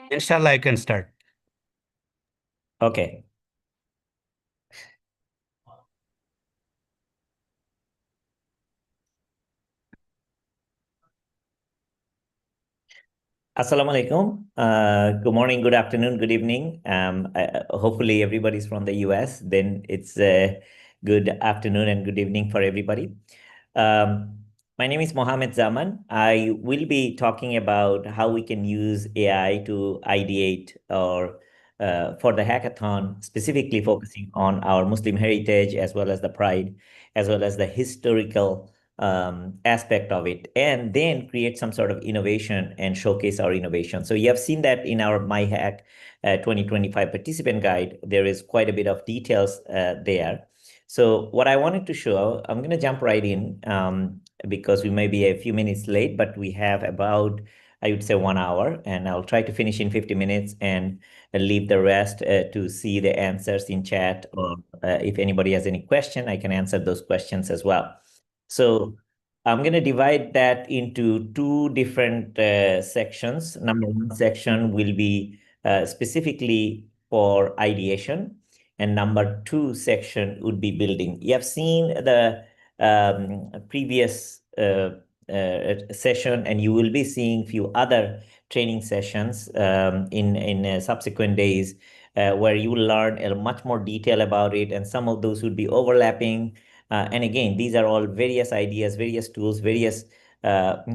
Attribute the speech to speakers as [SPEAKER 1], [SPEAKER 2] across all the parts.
[SPEAKER 1] Inshallah, I can start.
[SPEAKER 2] Okay. Assalamu alaikum. Good morning, good afternoon, good evening. Hopefully everybody's from the US. Then it's good afternoon and good evening for everybody. My name is Mohammed Zaman. I will be talking about how we can use AI to ideate or for the hackathon, specifically focusing on our Muslim heritage as well as the pride, as well as the historical aspect of it, and then create some sort of innovation and showcase our innovation. So you have seen that in our MyHack 2025 participant guide. There is quite a bit of details there. So what I wanted to show, I'm going to jump right in because we may be a few minutes late, but we have about, I would say, 1 hour, and I'll try to finish in 50 minutes and leave the rest to see the answers in chat, or if anybody has any question, I can answer those questions as well. So I'm going to divide that into two different sections. Number one section will be specifically for ideation, and number two section would be building. You have seen the previous session, and you will be seeing few other training sessions in subsequent days where you will learn a much more detail about it, and some of those would be overlapping. And again, these are all various ideas, various tools, various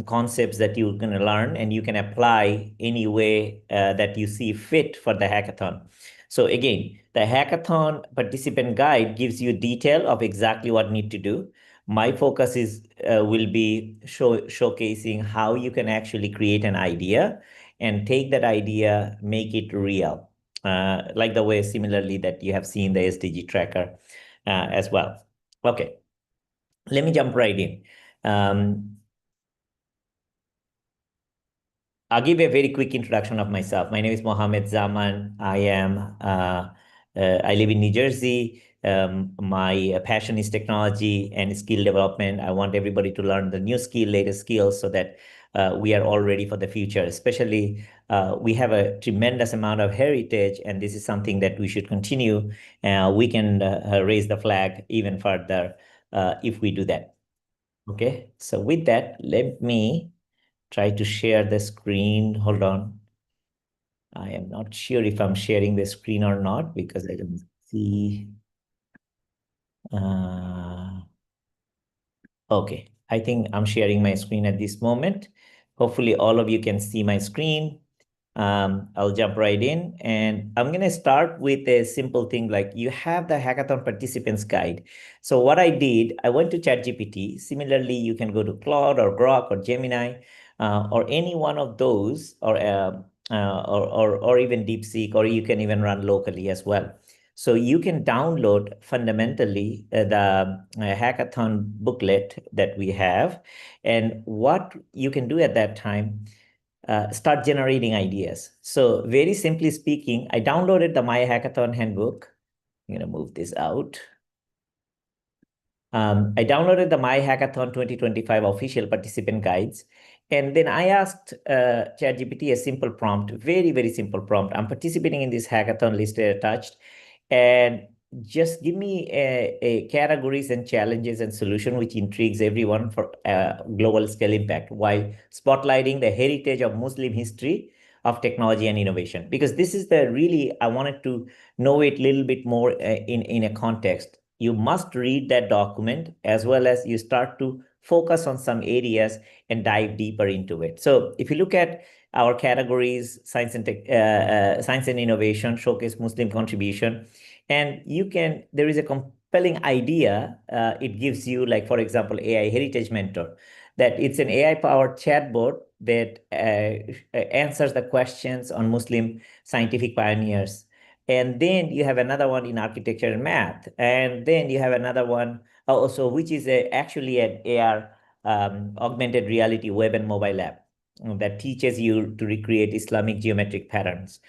[SPEAKER 2] concepts that you're going to learn, and you can apply any way that you see fit for the hackathon. So again, the hackathon participant guide gives you detail of exactly what you need to do. My focus will be showcasing how you can actually create an idea and take that idea, make it real, like the way similarly that you have seen the SDG tracker as well. Okay, let me jump right in. I'll give a very quick introduction of myself. My name is Mohammed Zaman. I live in New Jersey. My passion is technology and skill development. I want everybody to learn the new skill, latest skills, so that we are all ready for the future. Especially, we have a tremendous amount of heritage, and this is something that we should continue. We can raise the flag even further if we do that. Okay, so with that, let me try to share the screen. Hold on. I am not sure if I'm sharing the screen or not because I don't see. Okay, I think I'm sharing my screen at this moment. Hopefully all of you can see my screen. I'll jump right in, and I'm going to start with a simple thing like you have the hackathon participants guide. So what I did, I went to ChatGPT. Similarly, you can go to Claude or Grok or Gemini or any one of those, or even DeepSeek, or you can even run locally as well. So you can download fundamentally the hackathon booklet that we have, and what you can do at that time, start generating ideas. So very simply speaking, I downloaded the My Hackathon handbook. I'm going to move this out. I downloaded the My Hackathon 2025 official participant guides. And then I asked ChatGPT a simple prompt, very, very simple prompt. I'm participating in this hackathon listed attached. And just give me a categories and challenges and solution which intrigues everyone for global scale impact, while spotlighting the heritage of Muslim history of technology and innovation. Because this is the really, I wanted to know it a little bit more in a context. You must read that document as well as you start to focus on some areas and dive deeper into it. So if you look at our categories, science and innovation, showcase Muslim contribution, and there is a compelling idea. It gives you, like, for example, AI Heritage Mentor, that it's an AI-powered chatbot that answers the questions on Muslim scientific pioneers. And then you have another one in architecture and math. And then you have another one also, which is actually an AR, augmented reality web and mobile app that teaches you to recreate Islamic geometric patterns.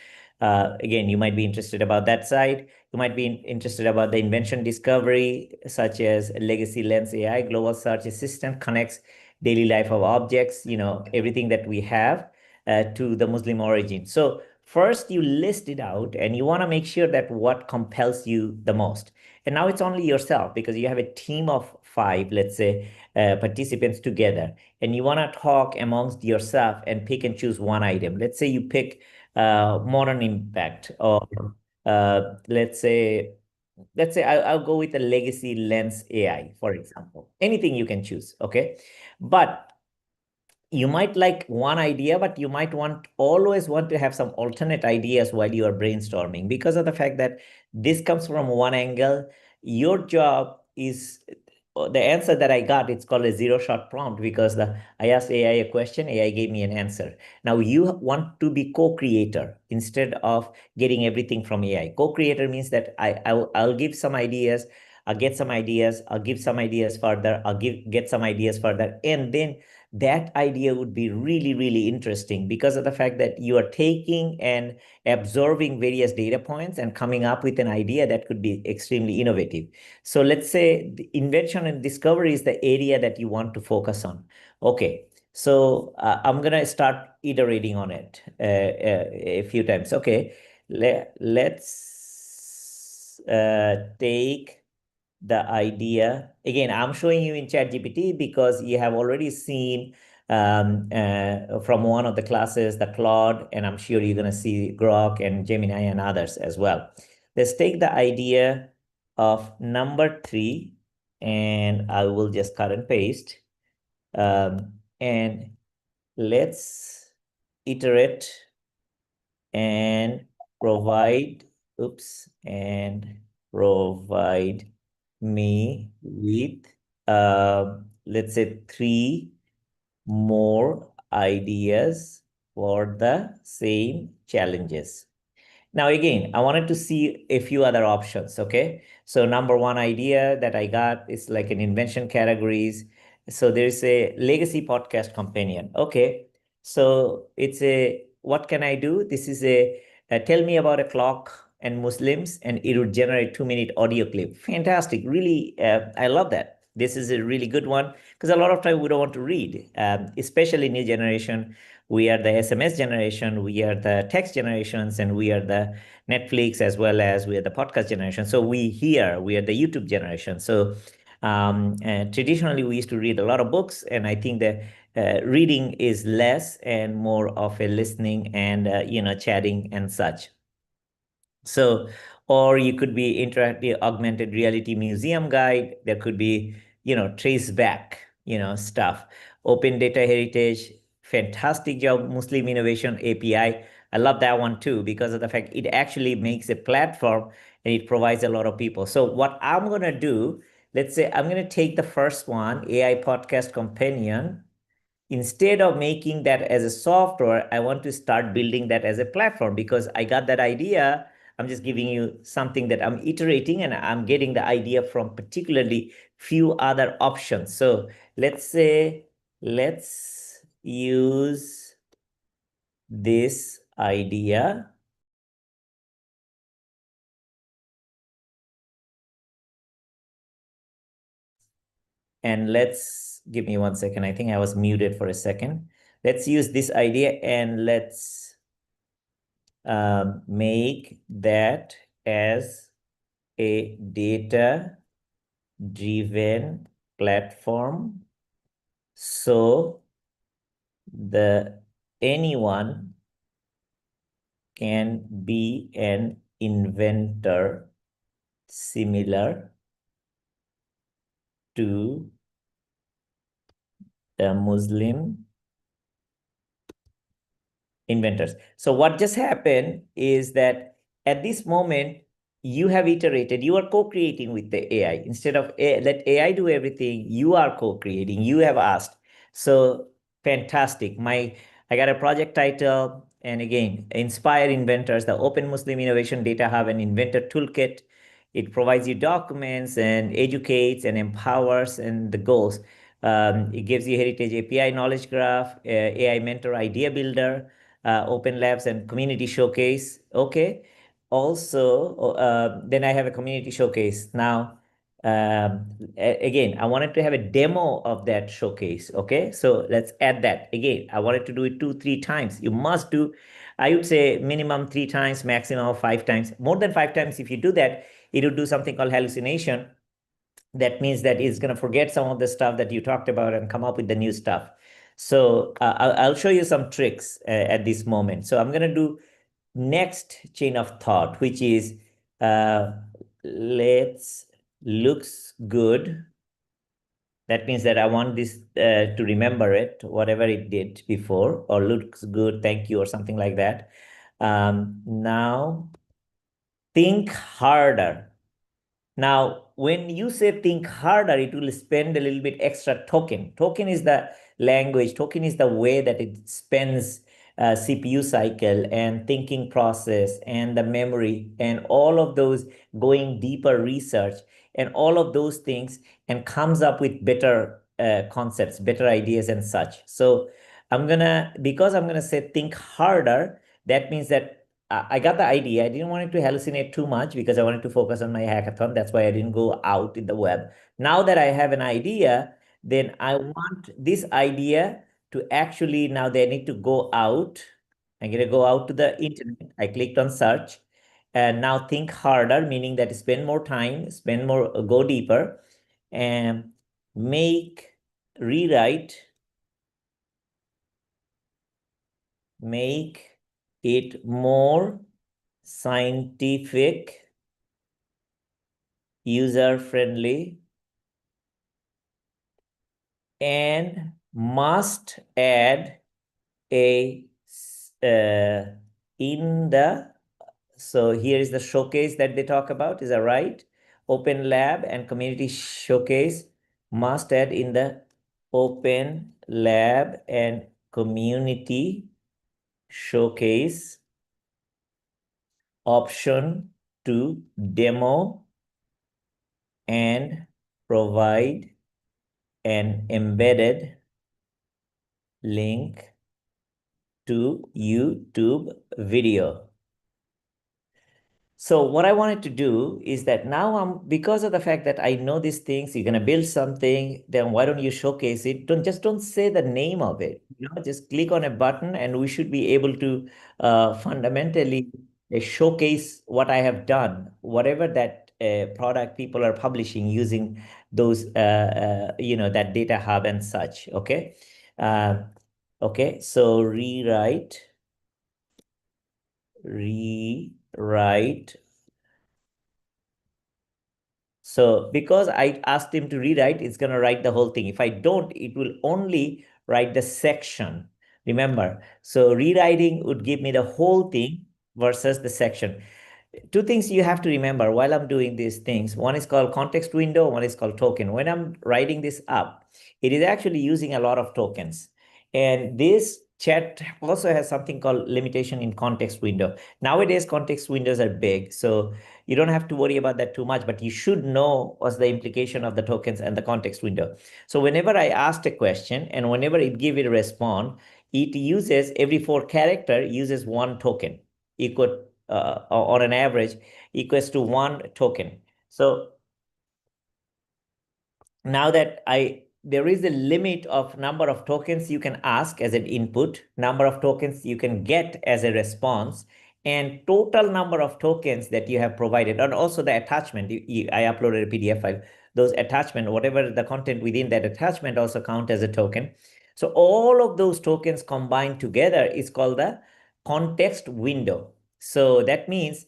[SPEAKER 2] Again, you might be interested about that side. You might be interested about the invention discovery, such as Legacy Lens AI, global search assistant connects daily life of objects, everything that we have to the Muslim origin. So first you list it out and you want to make sure that what compels you the most. And now it's only yourself because you have a team of 5, let's say, participants together, and you want to talk amongst yourself and pick and choose one item. Let's say you pick modern impact, or let's say I'll go with the Legacy Lens AI, for example. Anything you can choose, okay? But you might like one idea, but you might always want to have some alternate ideas while you are brainstorming, because of the fact that this comes from one angle. Your job is the answer that I got, it's called a zero-shot prompt, because I asked AI a question, AI gave me an answer. Now you want to be co-creator instead of getting everything from AI. Co-creator means that I'll give some ideas, I'll get some ideas, I'll give some ideas further, I'll get some ideas further, and then that idea would be really, really interesting because of the fact that you are taking and absorbing various data points and coming up with an idea that could be extremely innovative. So let's say the invention and discovery is the area that you want to focus on. Okay, so I'm going to start iterating on it a few times. Okay, let's take the idea. Again, I'm showing you in ChatGPT because you have already seen from one of the classes, the Claude, and I'm sure you're going to see Grok and Gemini and others as well. Let's take the idea of number 3, and I will just cut and paste. And let's iterate and provide me with, let's say, 3 more ideas for the same challenges. Now, again, I wanted to see a few other options, okay? So number 1 idea that I got is like an invention categories. So there's a legacy podcast companion. Okay, so it's what can I do? This is tell me about a clock and Muslims, and it would generate 2-minute audio clip. Fantastic, really, I love that. This is a really good one because a lot of time we don't want to read, especially new generation. We are the SMS generation, we are the text generations, and we are the Netflix, as well as we are the podcast generation. So we are the YouTube generation. So traditionally we used to read a lot of books, and I think that reading is less and more of a listening and chatting and such. So, or you could be interactive augmented reality museum guide. There could be, trace back, stuff. Open data heritage, fantastic job. Muslim Innovation API. I love that one too, because of the fact it actually makes a platform and it provides a lot of people. So what I'm going to do, let's say I'm going to take the first one, AI Podcast Companion. Instead of making that as a software, I want to start building that as a platform, because I got that idea. I'm just giving you something that I'm iterating, and I'm getting the idea from particularly few other options. So let's say, let's use this idea. And let's give me 1 second. I think I was muted for a second. Let's use this idea and let's make that as a data-driven platform, so anyone can be an inventor similar to the Muslim inventors. So what just happened is that at this moment, you have iterated, you are co-creating with the AI. Instead of let AI do everything, you are co-creating, you have asked. So fantastic. I got a project title, and again, Inspire Inventors, the Open Muslim Innovation Data Hub and Inventor Toolkit. It provides you documents and educates and empowers and the goals. It gives you Heritage API Knowledge Graph, AI Mentor Idea Builder, Open Labs and Community Showcase. Okay. Also, then I have a Community Showcase. Now, again, I wanted to have a demo of that showcase. Okay. So let's add that. Again, I wanted to do it 2, 3 times. You must do, I would say minimum 3 times, maximum 5 times. More than 5 times, if you do that, it will do something called hallucination. That means that it's going to forget some of the stuff that you talked about and come up with the new stuff. So I'll show you some tricks at this moment. So I'm going to do next chain of thought, which is let's looks good. That means that I want this to remember it, whatever it did before, or looks good, thank you, or something like that. Now, think harder. Now, when you say think harder, it will spend a little bit extra token. Token is the language, token is the way that it spends CPU cycle and thinking process and the memory and all of those going deeper research and all of those things and comes up with better concepts, better ideas and such. So because I'm gonna say think harder, that means that I got the idea. I didn't want it to hallucinate too much because I wanted to focus on my hackathon. That's why I didn't go out in the web. Now that I have an idea, then I want this idea to actually, now they need to go out. I'm going to go out to the internet. I clicked on search and now think harder, meaning that spend more time, spend more, go deeper and rewrite, make it more scientific, user-friendly, and must add a in the, so here is the showcase that they talk about, is that right? Open Lab and Community Showcase must add in the Open Lab and Community Showcase option to demo and provide an embedded link to YouTube video. So what I wanted to do is that now because of the fact that I know these things, you're going to build something, then why don't you showcase it? Don't say the name of it, just click on a button and we should be able to fundamentally showcase what I have done, whatever that product people are publishing using those, that data hub and such. Okay. Okay. So rewrite. So because I asked him to rewrite, it's going to write the whole thing. If I don't, it will only write the section. Remember, so rewriting would give me the whole thing versus the section. 2 things you have to remember while I'm doing these things. One is called context window, one is called token. When I'm writing this up, it is actually using a lot of tokens. And this chat also has something called limitation in context window. Nowadays, context windows are big, so you don't have to worry about that too much, but you should know what's the implication of the tokens and the context window. So whenever I asked a question and whenever it gives it a response, it uses every 4 character uses 1 token equal on an average equals to 1 token. So now that there is a limit of number of tokens you can ask as an input, number of tokens you can get as a response, and total number of tokens that you have provided, and also the attachment. I uploaded a PDF file. Those attachment, whatever the content within that attachment also count as a token. So all of those tokens combined together is called the context window. So that means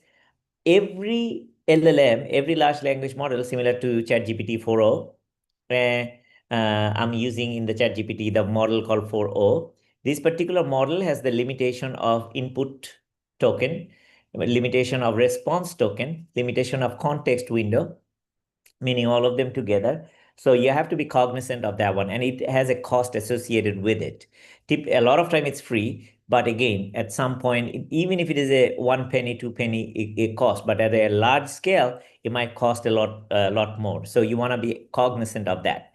[SPEAKER 2] every LLM, every large language model similar to ChatGPT 4o, I'm using in the ChatGPT the model called 4o. This particular model has the limitation of input token, limitation of response token, limitation of context window, meaning all of them together. So you have to be cognizant of that one, and it has a cost associated with it. A lot of time it's free, but again, at some point, even if it is a 1 penny, 2 penny, it costs, but at a large scale, it might cost a lot more. So you want to be cognizant of that.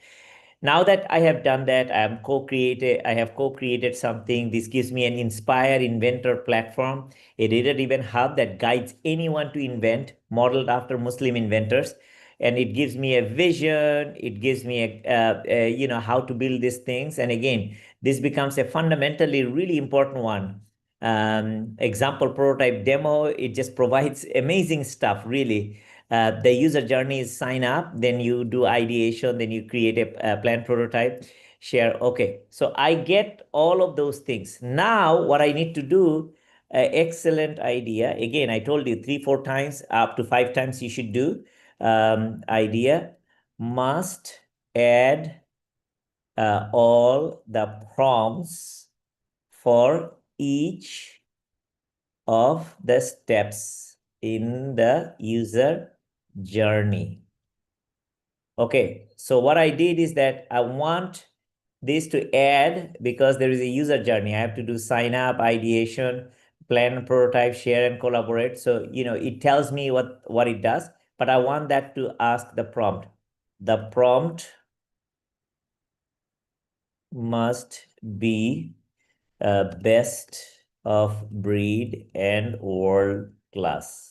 [SPEAKER 2] Now that I have done that, I have co-created something. This gives me an Inspire Inventor platform, a data-driven hub that guides anyone to invent, modeled after Muslim inventors. And it gives me a vision. It gives me how to build these things. And again, this becomes a fundamentally really important one. Example prototype demo, it just provides amazing stuff, really. The user journey is sign up, then you do ideation, then you create a plan prototype, share. Okay, so I get all of those things. Now, what I need to do, excellent idea. Again, I told you 3-4 times, up to 5 times you should do. Idea must add all the prompts for each of the steps in the user journey. Okay, so what I did is that I want this to add, because there is a user journey. I have to do sign up, ideation, plan, prototype, share, and collaborate. So, it tells me what it does, but I want that to ask the prompt. The prompt must be best of breed and world class.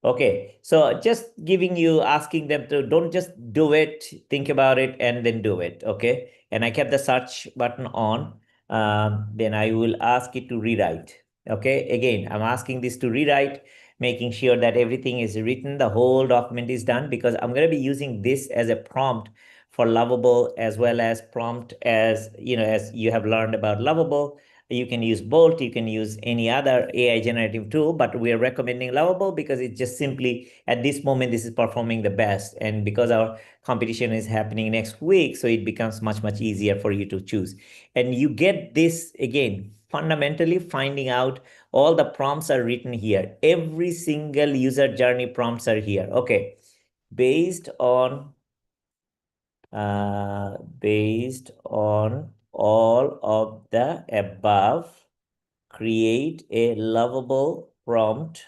[SPEAKER 2] Okay, so just asking them to don't just do it, think about it, and then do it. Okay, and I kept the search button on. Then I will ask it to rewrite. Okay, again, I'm asking this to rewrite, making sure that everything is written, the whole document is done, because I'm going to be using this as a prompt for Lovable, as well as prompt as you have learned about Lovable. You can use Bolt, you can use any other AI generative tool, but we are recommending Lovable because it just simply, at this moment, this is performing the best. And because our competition is happening next week, so it becomes much, much easier for you to choose. And you get this, again, fundamentally finding out all the prompts are written here. Every single user journey prompts are here. Okay, based on all of the above, create a lovable prompt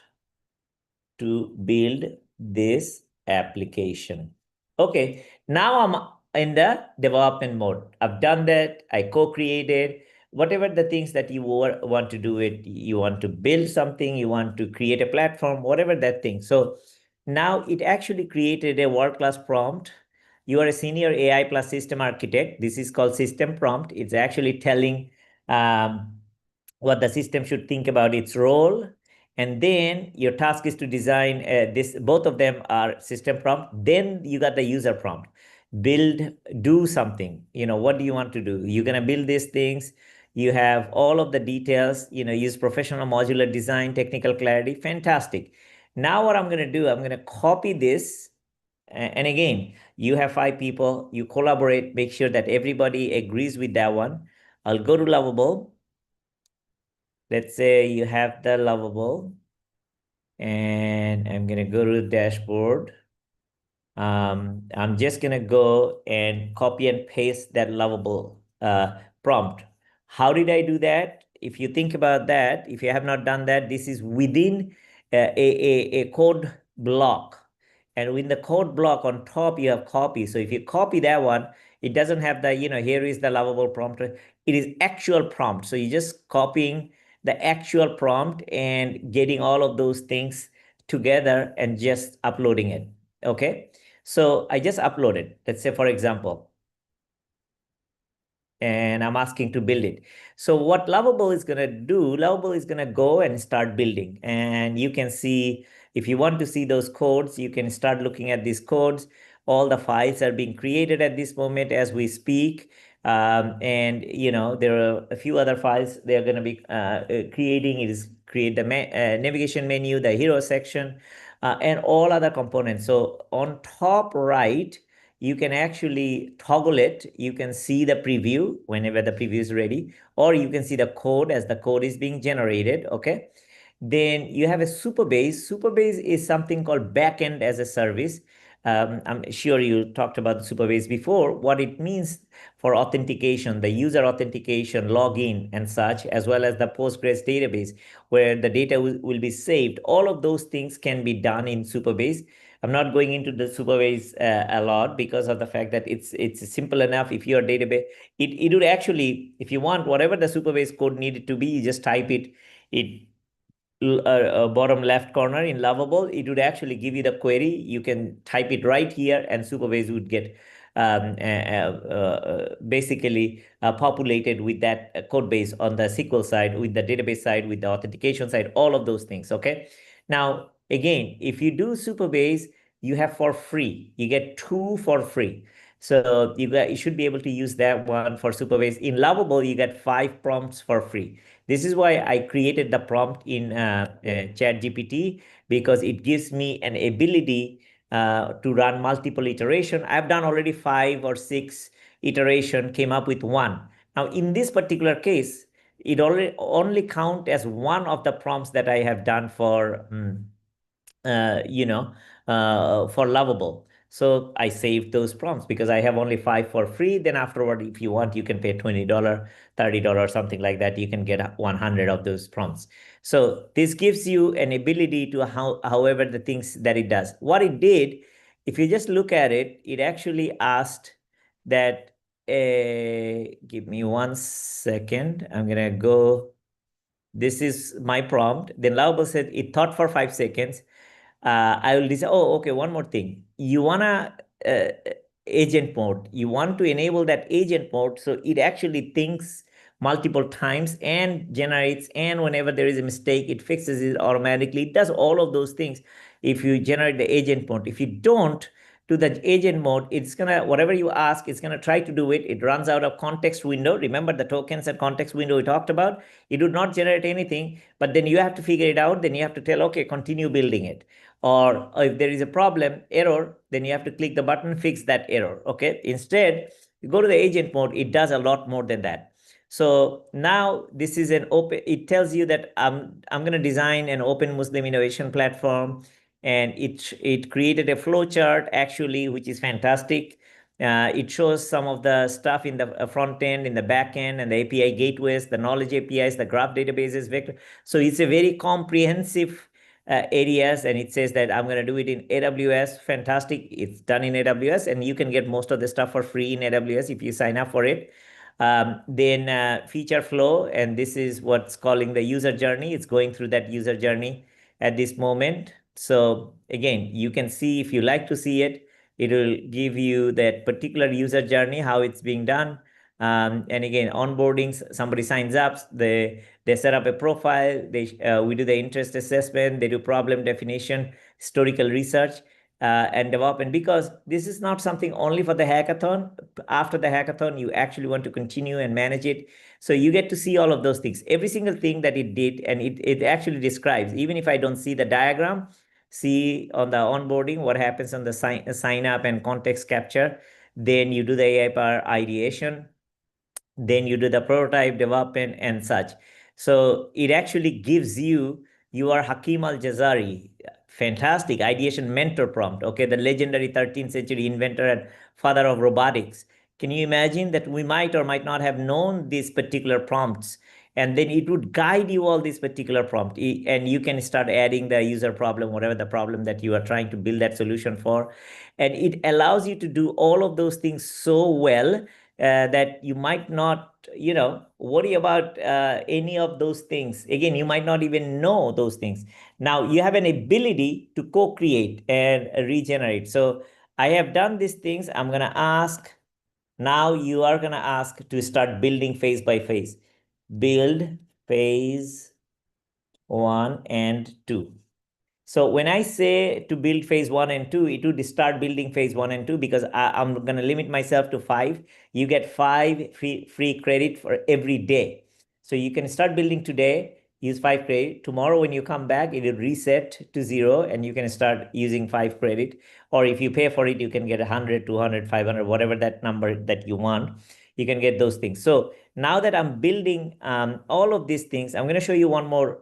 [SPEAKER 2] to build this application. Okay, now I'm in the development mode. I've done that. I co-created whatever the things that you want to do it. You want to build something, you want to create a platform, whatever that thing. So now it actually created a world-class prompt. You are a senior AI plus system architect. This is called system prompt. It's actually telling what the system should think about its role. And then your task is to design this. Both of them are system prompt. Then you got the user prompt. Do something. What do you want to do? You're going to build these things. You have all of the details, use professional modular design, technical clarity. Fantastic. Now what I'm going to do, I'm going to copy this. And again, you have 5 people, you collaborate, make sure that everybody agrees with that one. I'll go to Lovable. Let's say you have the Lovable, and I'm going to go to the dashboard. I'm just going to go and copy and paste that Lovable prompt. How did I do that? If you think about that, if you have not done that, this is within a code block. And with the code block on top, you have copy. So if you copy that one, it doesn't have the, here is the Lovable prompt. It is actual prompt. So you're just copying the actual prompt and getting all of those things together and just uploading it. Okay. So I just uploaded, let's say, for example, and I'm asking to build it. So what Lovable is going to do, Lovable is going to go and start building. And you can see, if you want to see those codes, you can start looking at these codes. All the files are being created at this moment as we speak. And, there are a few other files they're going to be creating. It is create the navigation menu, the hero section, and all other components. So on top right, you can actually toggle it. You can see the preview whenever the preview is ready, or you can see the code as the code is being generated. Okay. Then you have a Supabase. Supabase is something called backend as a service. I'm sure you talked about the Supabase before. What it means for authentication, the user authentication, login and such, as well as the Postgres database where the data will be saved. All of those things can be done in Supabase. I'm not going into the Superbase a lot because of the fact that it's simple enough. If your database, it would actually, if you want, whatever the Superbase code needed to be, you just type it. Bottom left corner in Lovable, it would actually give you the query. You can type it right here, and Superbase would get basically populated with that code base on the SQL side, with the database side, with the authentication side, all of those things. Okay. Now, again, if you do Superbase, you have for free. You get 2 for free. So you should be able to use that one for Superbase. In Lovable, you get 5 prompts for free. This is why I created the prompt in ChatGPT, because it gives me an ability to run multiple iteration. I've done already 5 or 6 iteration, came up with 1. Now, in this particular case, it only count as one of the prompts that I have done for, for Lovable. So I saved those prompts because I have only 5 for free. Then afterward, if you want, you can pay $20, $30, something like that. You can get 100 of those prompts. So this gives you an ability to however the things that it does. What it did, if you just look at it, it actually asked that, give me 1 second. I'm going to go. This is my prompt. Then Lovable said it thought for 5 seconds. I will decide, oh, okay, one more thing. You want to agent mode. You want to enable that agent mode so it actually thinks multiple times and generates, and whenever there is a mistake, it fixes it automatically. It does all of those things if you generate the agent mode. If you don't do the agent mode, it's going to, whatever you ask, it's going to try to do it. It runs out of context window. Remember the tokens and context window we talked about? It would not generate anything, but then you have to figure it out. Then you have to tell, okay, continue building it. Or if there is a problem, error, then you have to click the button, fix that error. Okay. Instead, you go to the agent mode. It does a lot more than that. So now this is an open, it tells you that I'm going to design an open Muslim innovation platform. And it created a flow chart actually, which is fantastic. It shows some of the stuff in the front end, in the back end, and the API gateways, the knowledge APIs, the graph databases, vector. So it's a very comprehensive areas, and it says that I'm going to do it in AWS. Fantastic. It's done in AWS, and you can get most of the stuff for free in AWS if you sign up for it. Then feature flow, and this is what's calling the user journey. It's going through that user journey at this moment. So again, you can see, if you like to see it, it will give you that particular user journey, how it's being done. And again, onboarding, somebody signs up, they set up a profile, we do the interest assessment, they do problem definition, historical research, and development. Because this is not something only for the hackathon. After the hackathon, you actually want to continue and manage it. So you get to see all of those things, every single thing that it did, and it actually describes, even if I don't see the diagram, see on the onboarding what happens on the sign up and context capture. Then you do the AI-powered ideation. Then you do the prototype development and such. So it actually gives you your Hakim Al-Jazari, fantastic ideation mentor prompt. Okay, the legendary 13th century inventor and father of robotics. Can you imagine that we might or might not have known these particular prompts? And then it would guide you all this particular prompt. And you can start adding the user problem, whatever the problem that you are trying to build that solution for. And it allows you to do all of those things so well that you might not, worry about any of those things. Again, you might not even know those things. Now you have an ability to co-create and regenerate. So I have done these things. I'm going to ask, now you are going to ask to start building phase by phase. Build phase 1 and 2. So when I say to build phase 1 and 2, it would start building phase 1 and 2, because I'm going to limit myself to 5. You get 5 free credit for every day. So you can start building today, use 5 credit. Tomorrow when you come back, it will reset to 0, and you can start using 5 credit. Or if you pay for it, you can get 100, 200, 500, whatever that number that you want. You can get those things. So now that I'm building all of these things, I'm going to show you one more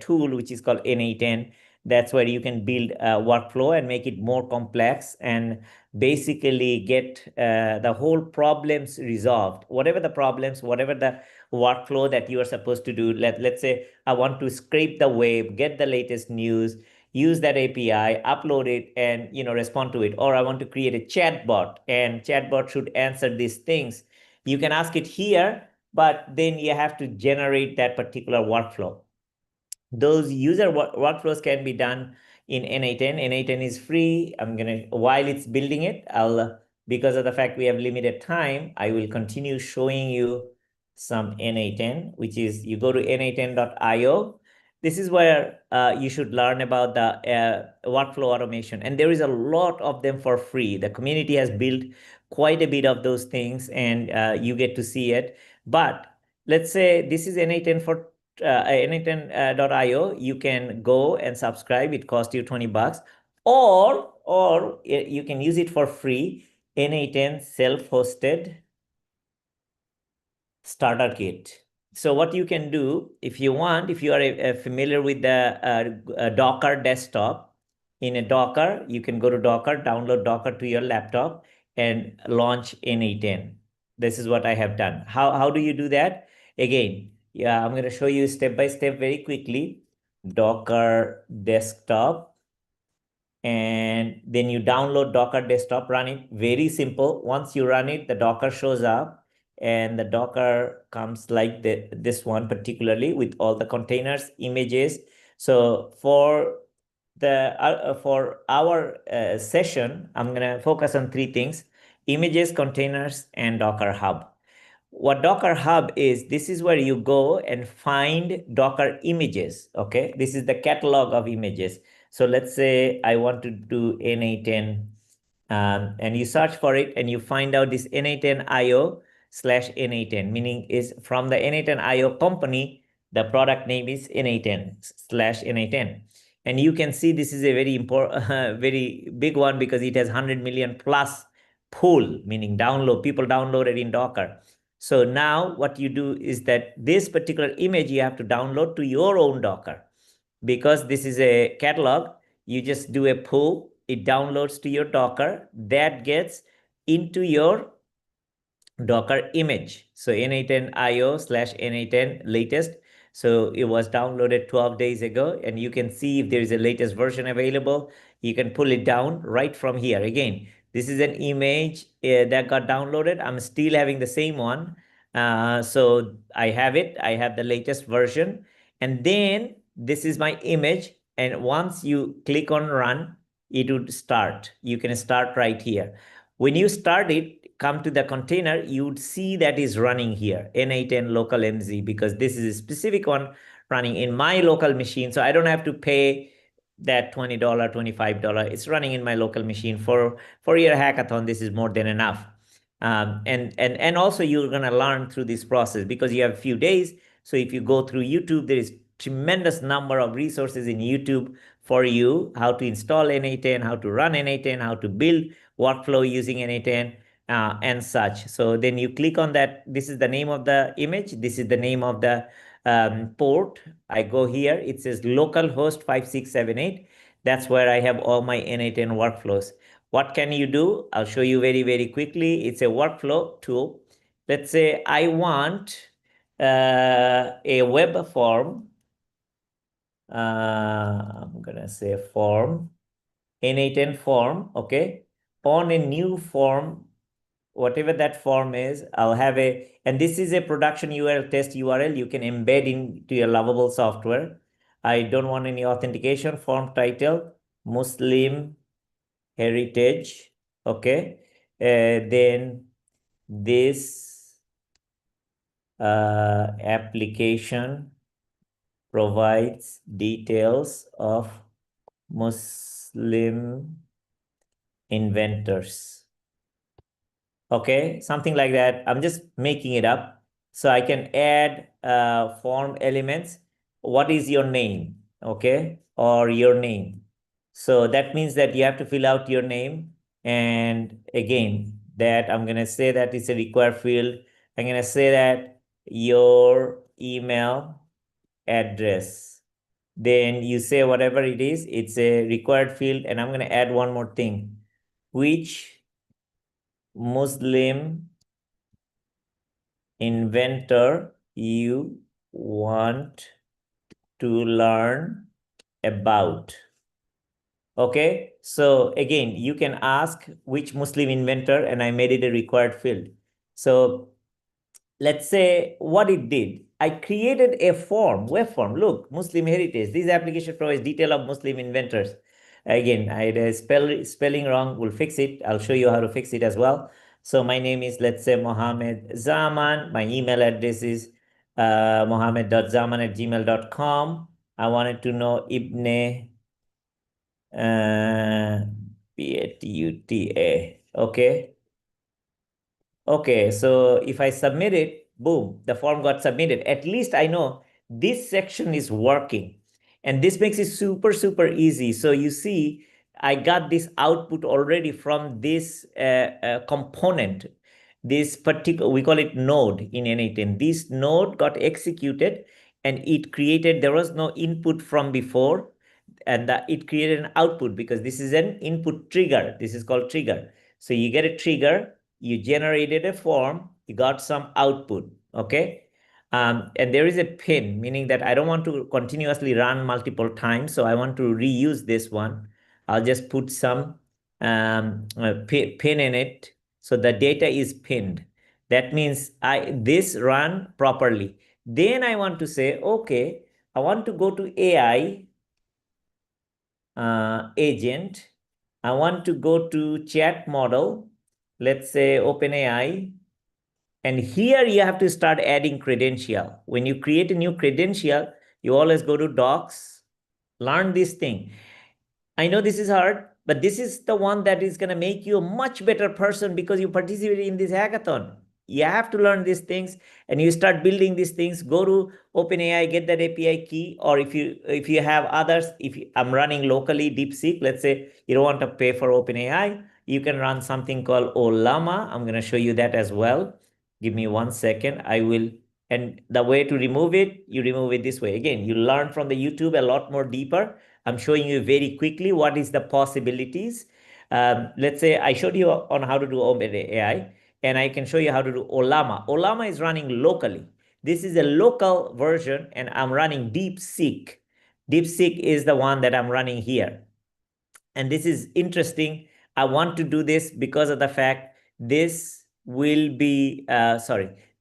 [SPEAKER 2] tool, which is called N8N. That's where you can build a workflow and make it more complex and basically get the whole problems resolved. Whatever the problems, whatever the workflow that you are supposed to do. Let's say I want to scrape the web, get the latest news, use that API, upload it, and respond to it. Or I want to create a chatbot, and chatbot should answer these things. You can ask it here, but then you have to generate that particular workflow. Those user workflows can be done in N8N. N8N is free. While it's building it, because of the fact we have limited time, I will continue showing you some N8N, which is you go to n8n.io. This is where you should learn about the workflow automation. And there is a lot of them for free. The community has built quite a bit of those things, and you get to see it. But let's say this is N8N for n8n.io. You can go and subscribe. It costs you $20. Or you can use it for free. N8N self-hosted starter kit. So what you can do, if you want, if you are familiar with the Docker desktop, in a Docker, you can go to Docker, download Docker to your laptop, and launch N8N. This is what I have done. How do you do that? Again, I'm going to show you step by step very quickly. Docker desktop, and then you download Docker desktop, run it. Very simple. Once you run it, the Docker shows up, and the Docker comes like this one, particularly with all the containers, images. So for our session, I'm gonna focus on three things: images, containers, and Docker Hub. What Docker Hub is, this is where you go and find Docker images, okay? This is the catalog of images. So let's say I want to do N8N, and you search for it, and you find out this N8N.io/N8N, meaning is from the N8N.io company, the product name is N8N/N8N. And you can see this is a very important, very big one, because it has 100 million plus pull, meaning people downloaded in Docker. So now what you do is that this particular image you have to download to your own Docker. Because this is a catalog, you just do a pull, it downloads to your Docker, that gets into your Docker image. So N8N.io/N8N latest. So it was downloaded 12 days ago, and you can see if there is a latest version available. You can pull it down right from here. Again, this is an image that got downloaded. I'm still having the same one. So I have it. I have the latest version. And then this is my image. And once you click on run, it would start. You can start right here. When you start it, come to the container, you would see that is running here, N8N local MZ, because this is a specific one running in my local machine. So I don't have to pay that $20, $25. It's running in my local machine. For your hackathon, this is more than enough. And also you're going to learn through this process, because you have a few days. So if you go through YouTube, there is tremendous number of resources in YouTube for you, how to install N8N, how to run N8N, how to build workflow using N8N, and such. So then you click on that. This is the name of the image. This is the name of the port. I go here. It says localhost 5678. That's where I have all my N8N workflows. What can you do? I'll show you very, very quickly. It's a workflow tool. Let's say I want a web form. I'm gonna say form, N8N form, okay? On a new form, whatever that form is, I'll have and this is a production URL, test URL you can embed into your Lovable software. I don't want any authentication. Form title, Muslim heritage, okay? Then this application provides details of Muslim inventors. Okay, something like that. I'm just making it up. So I can add form elements. What is your name? Okay, or your name. So that means that you have to fill out your name. And again, that I'm going to say that it's a required field. I'm going to say that your email address. Then you say whatever it is, it's a required field. And I'm going to add one more thing. Which Muslim inventor you want to learn about. Okay, so again, you can ask which Muslim inventor, and I made it a required field. So let's say what it did. I created a form, web form. Look, Muslim heritage. This application provides detail of Muslim inventors. Again, I had a spelling wrong. We'll fix it. I'll show you how to fix it as well. So my name is, let's say, Mohammed Zaman. My email address is mohammed.zaman@gmail.com. I wanted to know Ibn Batuta. Okay. Okay, so if I submit it, boom, the form got submitted. At least I know this section is working. And this makes it super, super easy. So you see, I got this output already from this component, this particular, we call it node in n8n. This node got executed and it created, there was no input from before, and it created an output because this is an input trigger. This is called trigger. So you get a trigger, you generated a form, you got some output, okay? And there is a pin, meaning that I don't want to continuously run multiple times, so I want to reuse this one. I'll just put some pin in it, so the data is pinned. That means this run properly. Then I want to say, okay, I want to go to AI agent. I want to go to chat model, let's say OpenAI. And here you have to start adding credential. When you create a new credential, you always go to docs, learn this thing. I know this is hard, but this is the one that is going to make you a much better person because you participated in this hackathon. You have to learn these things and you start building these things. Go to OpenAI, get that API key, or if you have others, I'm running locally DeepSeek, let's say you don't want to pay for OpenAI, you can run something called Ollama. I'm going to show you that as well. Give me 1 second. I will. And the way to remove it, you remove it this way. Again, you learn from the YouTube a lot more deeper. I'm showing you very quickly what is the possibilities. Let's say I showed you on how to do OpenAI, and I can show you how to do Ollama. Ollama is running locally. This is a local version, and I'm running DeepSeek. DeepSeek is the one that I'm running here. And this is interesting. I want to do this because of the fact this will be,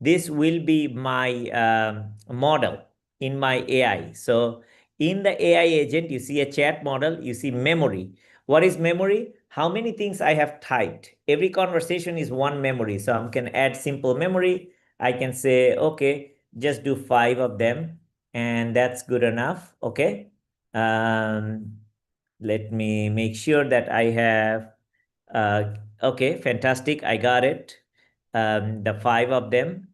[SPEAKER 2] this will be my model in my AI. So in the AI agent, you see a chat model, you see memory. What is memory? How many things I have typed. Every conversation is one memory. So I can add simple memory. I can say, okay, just do 5 of them. And that's good enough. Okay. Let me make sure that I have, okay, fantastic. I got it. The 5 of them.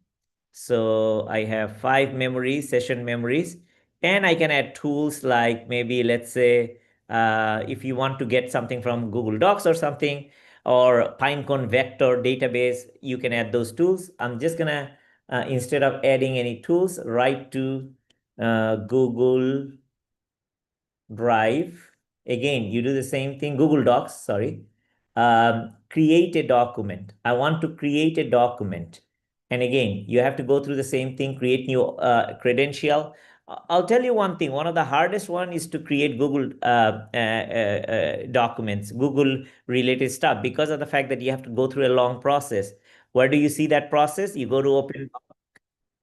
[SPEAKER 2] So I have 5 memories, session memories, and I can add tools like maybe, let's say, if you want to get something from Google Docs or something, or Pinecone vector database, you can add those tools. I'm just gonna, instead of adding any tools, write to Google Drive. Again, you do the same thing, Google Docs, sorry. Create a document. I want to create a document. And again, you have to go through the same thing, create new credential. I'll tell you one thing. One of the hardest one is to create Google documents, Google related stuff, because of the fact that you have to go through a long process. Where do you see that process? You go to Open,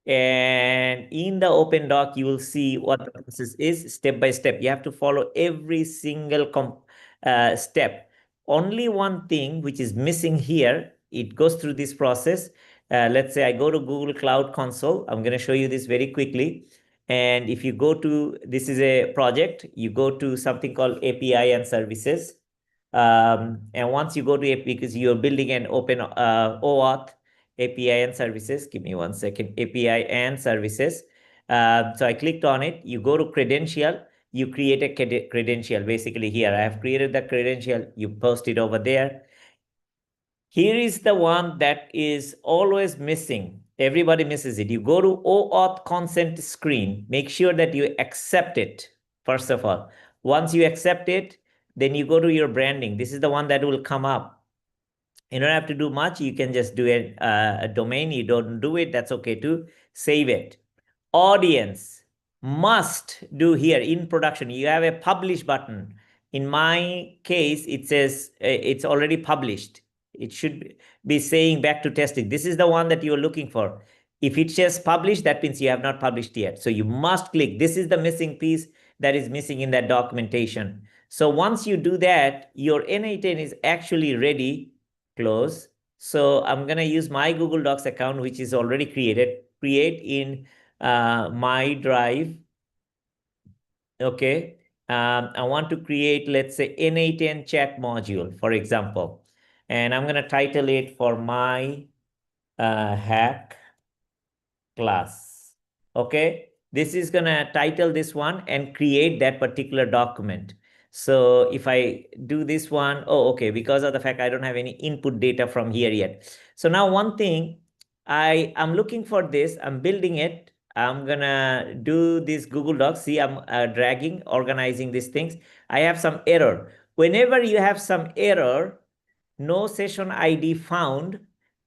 [SPEAKER 2] and in the open doc, you will see what the process is step by step. You have to follow every single step. Only one thing which is missing here, it goes through this process. Let's say I go to Google Cloud Console. I'm going to show you this very quickly. And if you go to, this is a project, you go to something called API and services. And once you go to API, because you're building an open OAuth, API and services. Give me 1 second. API and services. So I clicked on it. You go to credential. You create a credential. Basically here, I have created the credential. You post it over there. Here is the one that is always missing. Everybody misses it. You go to OAuth consent screen. Make sure that you accept it, first of all. Once you accept it, then you go to your branding. This is the one that will come up. You don't have to do much. You can just do a domain. You don't do it, that's okay too. Save it. Audience must do here in production. You have a publish button In my case, it says it's already published. It should be saying back to testing. This is the one that you're looking for. If it says published, that means you have not published yet. So you must click. This is the missing piece that is missing in that documentation. So once you do that, your N8N is actually ready. Close. So I'm going to use my Google Docs account, which is already created. Create in my drive. Okay. I want to create, let's say, N8N chat module, for example. And I'm going to title it for my hack class. Okay. This is going to title this one and create that particular document. So if I do this one, oh, okay, because of the fact I don't have any input data from here yet. So now one thing, I'm looking for this, I'm building it. I'm gonna do this Google Docs. See, I'm dragging, organizing these things. I have some error. Whenever you have some error, no session ID found,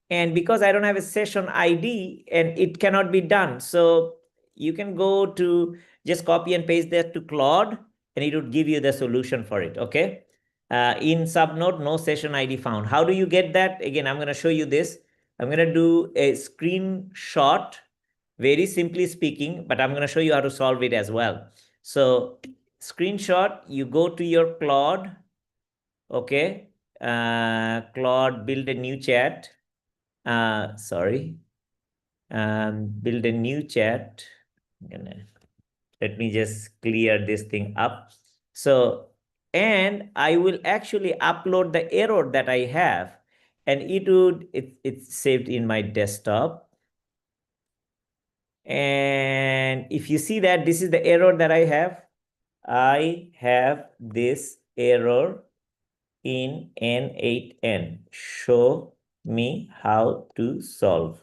[SPEAKER 2] and because I don't have a session ID and it cannot be done. So you can go to just copy and paste that to Claude and it would give you the solution for it, okay? In subnode, no session ID found. How do you get that? Again, I'm gonna show you this. I'm gonna do a screenshot, very simply speaking, but I'm gonna show you how to solve it as well. So screenshot, you go to your Claude, okay? Claude, build a new chat. Sorry. Build a new chat. Let me just clear this thing up. So, and I will actually upload the error that I have, and it's saved in my desktop. And if you see that this is the error that I have this error in N8N. Show me how to solve.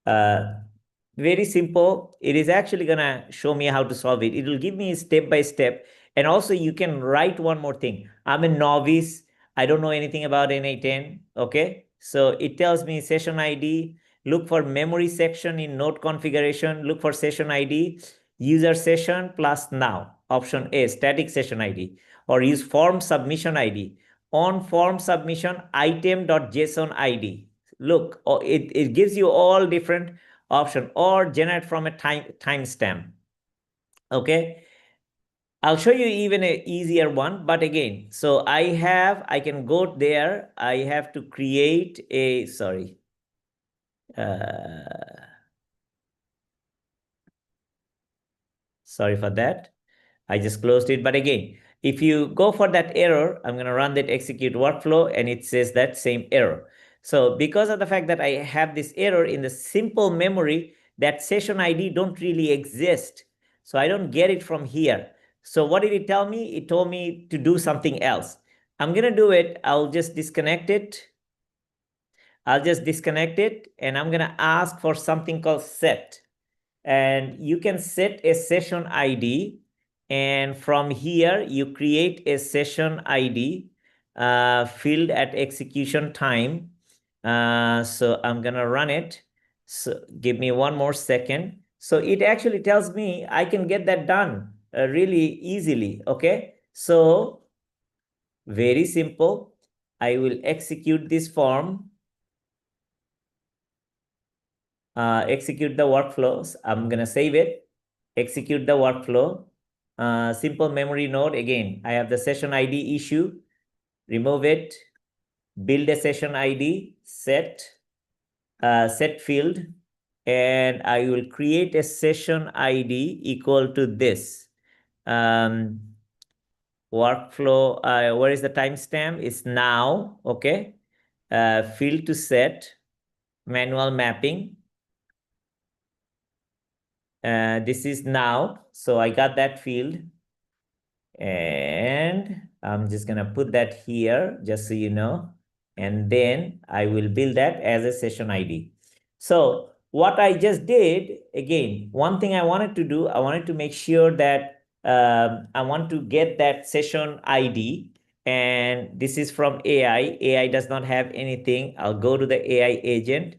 [SPEAKER 2] Very simple. It is actually gonna show me how to solve it. It will give me step by step. And also you can write one more thing. I'm a novice. I don't know anything about N8N. Okay. So it tells me session ID, look for memory section in node configuration, look for session ID, user session plus now. Option A, static session ID, or use form submission ID. On form submission, item.json ID. Look, it gives you all different option, or generate from a timestamp. Okay. I'll show you even an easier one, but again, so I can go there. I have to create a, sorry. Sorry for that. I just closed it. But again, if you go for that error, I'm going to run that execute workflow and it says that same error. So because of the fact that I have this error in the simple memory, that session ID don't really exist. So I don't get it from here. So what did it tell me? It told me to do something else. I'm going to do it. I'll just disconnect it. I'll just disconnect it and I'm going to ask for something called set. And you can set a session ID. And from here, you create a session ID field at execution time. So I'm going to run it. So give me one more second. So it actually tells me I can get that done really easily. Okay. So very simple. I will execute this form. Execute the workflows. I'm going to save it. Execute the workflow. Simple memory node. Again, I have the session ID issue. Remove it. Build a session ID. Set field. And I will create a session ID equal to this. Workflow. Where is the timestamp? It's now. Okay. Field to set. Manual mapping. This is now. So I got that field. And I'm just going to put that here, just so you know. And then I will build that as a session ID. So what I just did, again, one thing I wanted to do, I wanted to make sure that I want to get that session ID. And this is from AI. AI does not have anything. I'll go to the AI agent.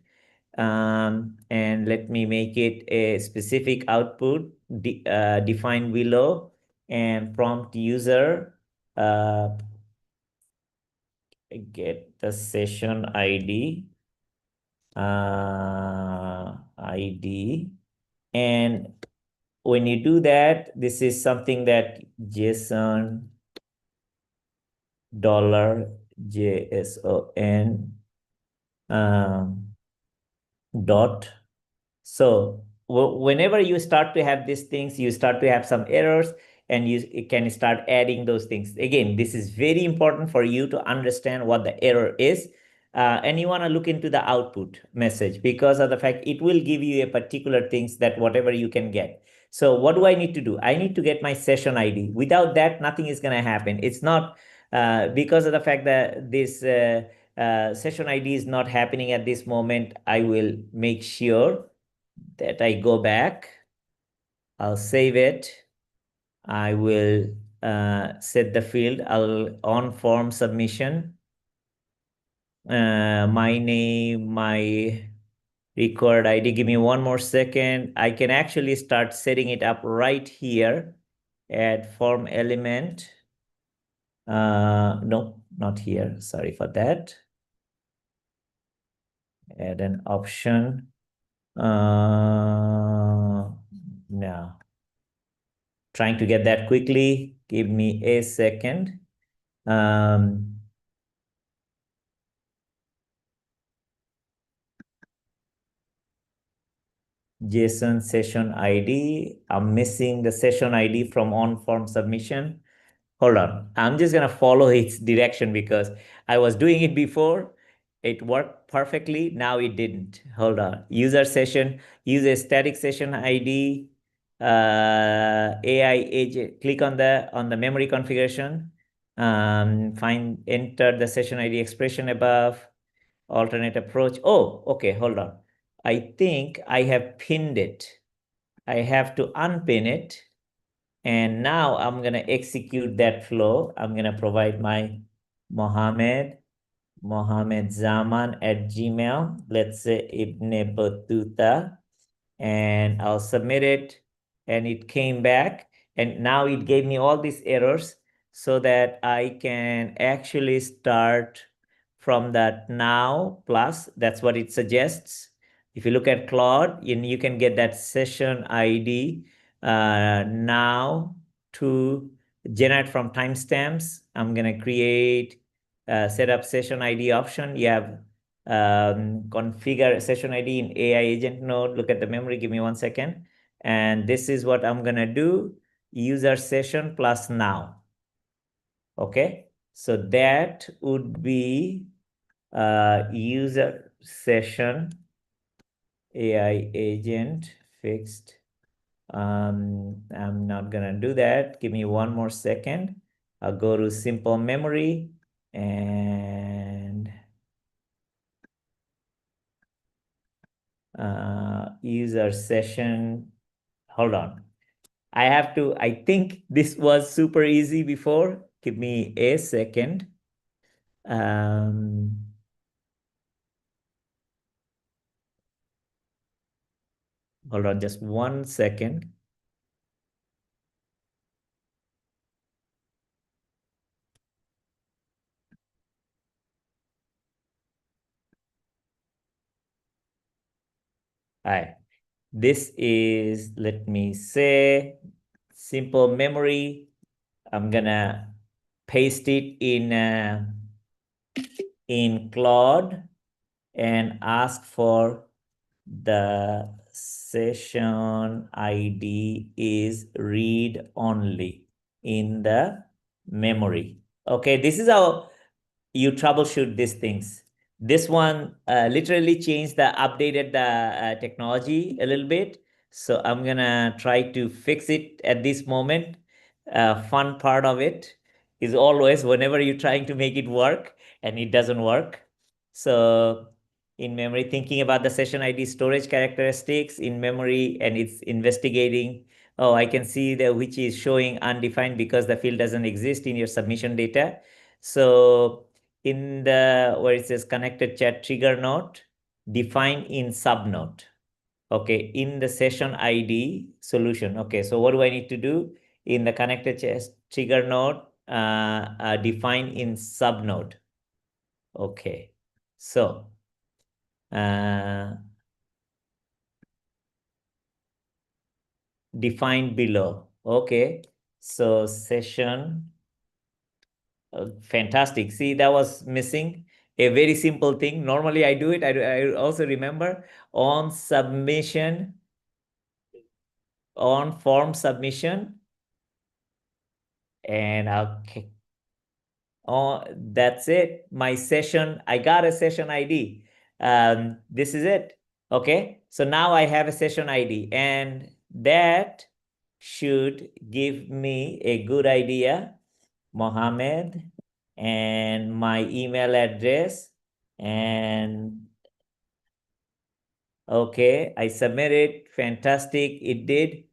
[SPEAKER 2] And let me make it a specific output, define below, and prompt user get the session ID, and when you do that, this is something that JSON $JSON dot. So whenever you start to have these things, you start to have some errors, and you can start adding those things. Again, this is very important for you to understand what the error is. And you want to look into the output message, because of the fact it will give you a particular things that whatever you can get. So what do I need to do? I need to get my session ID. Without that, nothing is going to happen. It's not because of the fact that this session ID is not happening at this moment. I will make sure that I go back. I'll save it. I will set the field. I'll on form submission. My name, my record ID. Give me one more second. I can actually start setting it up right here. Add form element. No, not here. Sorry for that. Add an option. No. Trying to get that quickly. Give me a second. JSON session ID. I'm missing the session ID from on form submission. Hold on. I'm just going to follow its direction because I was doing it before. It worked perfectly. Now it didn't. Hold on. User session, use a static session ID, AI agent. Click on the memory configuration. Enter the session ID expression above. Alternate approach. Oh, okay. Hold on. I think I have pinned it. I have to unpin it. And now I'm going to execute that flow. I'm going to provide my Mohammed Zaman at Gmail. Let's say Ibn Battuta. And I'll submit it. And it came back. And now it gave me all these errors so that I can actually start from that now plus. That's what it suggests. If you look at Claude, you can get that session ID now to generate from timestamps. I'm going to create set up session ID option. You have configure session ID in AI agent node. Look at the memory. Give me 1 second. And this is what I'm going to do. User session plus now. Okay. So that would be user session AI agent fixed. I'm not gonna do that. Give me 1 more second. I'll go to simple memory and user session. Hold on. I think this was super easy before. Give me a second. Hold on just 1 second. All right. This is, let me say, simple memory. I'm gonna paste it in Claude and ask for the session ID is read only in the memory. Okay, this is how you troubleshoot these things. This one literally changed updated the technology a little bit. So I'm gonna try to fix it at this moment. Fun part of it is always whenever you're trying to make it work and it doesn't work. So in memory, thinking about the session ID storage characteristics in memory, and it's investigating. Oh, I can see which is showing undefined because the field doesn't exist in your submission data. So in where it says connected chat trigger node, define in subnode. Okay, in the session ID solution. Okay, so what do I need to do? In the connected chat trigger node, defined in subnode. Okay, so defined below. Okay, so session, fantastic. See, that was missing a very simple thing. Normally I do it. I also remember on submission, on form submission, and okay. Oh, that's it. My session, I got a session ID. This is it. Okay, so now I have a session ID, and that should give me a good idea. Mohammed and my email address, and okay, I submitted. Fantastic. It did